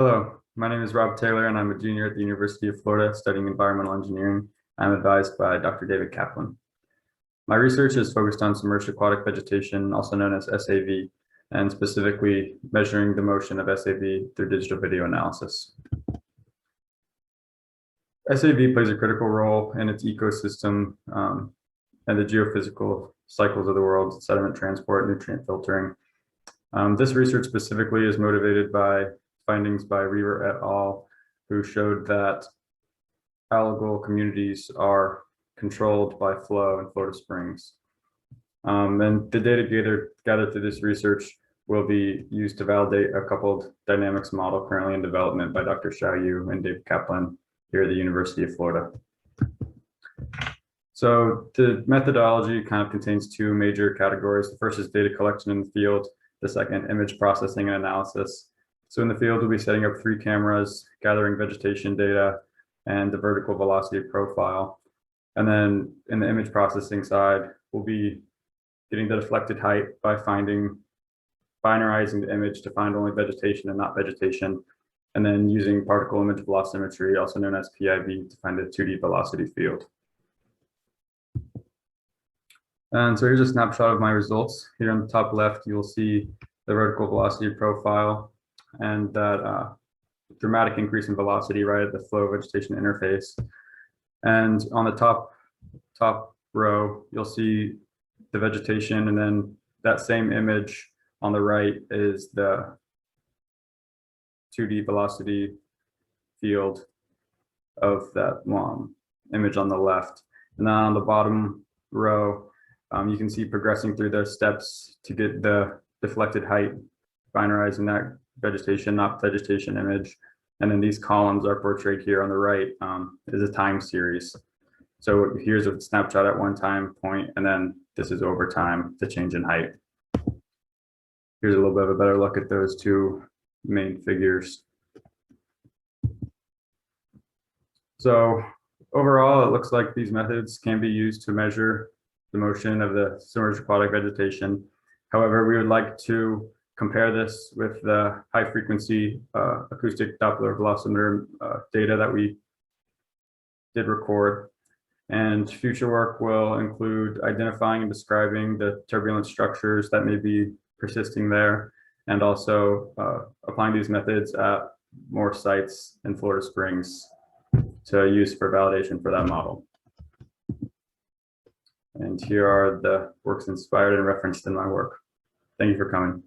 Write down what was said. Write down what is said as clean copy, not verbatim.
Hello, my name is Rob Taylor and I'm a junior at the University of Florida studying environmental engineering. I'm advised by Dr. David Kaplan. My research is focused on submerged aquatic vegetation, also known as SAV, and specifically measuring the motion of SAV through digital video analysis. SAV plays a critical role in its ecosystem and the geophysical cycles of the world: sediment transport, nutrient filtering. This research specifically is motivated by findings by Reaver et al., who showed that algal communities are controlled by flow in Florida Springs. And the data gathered through this research will be used to validate a coupled dynamics model currently in development by Dr. Xiaoyu and David Kaplan here at the University of Florida. So the methodology kind of contains two major categories. The first is data collection in the field. The second, image processing and analysis. So in the field, we'll be setting up 3 cameras, gathering vegetation data and the vertical velocity profile. And then in the image processing side, we'll be getting the deflected height by binarizing the image to find only vegetation and not vegetation, and then using particle image velocimetry, also known as PIV, to find the 2D velocity field. And so here's a snapshot of my results. Here on the top left, you will see the vertical velocity profile and that dramatic increase in velocity right at the flow vegetation interface. And on the top row, you'll see the vegetation, and then that same image on the right is the 2D velocity field of that image on the left. And then on the bottom row, you can see progressing through the steps to get the deflected height, binarizing that vegetation, not vegetation image. And then these columns are portrayed here on the right is a time series. So here's a snapshot at one time point, and then this is over time, the change in height. Here's a little bit of a better look at those two main figures. So overall, it looks like these methods can be used to measure the motion of the submerged aquatic vegetation. However, we would like to compare this with the high frequency acoustic Doppler velocimeter data that we did record. And future work will include identifying and describing the turbulent structures that may be persisting there, and also applying these methods at more sites in Florida Springs to use for validation for that model. And here are the works inspired and referenced in my work. Thank you for coming.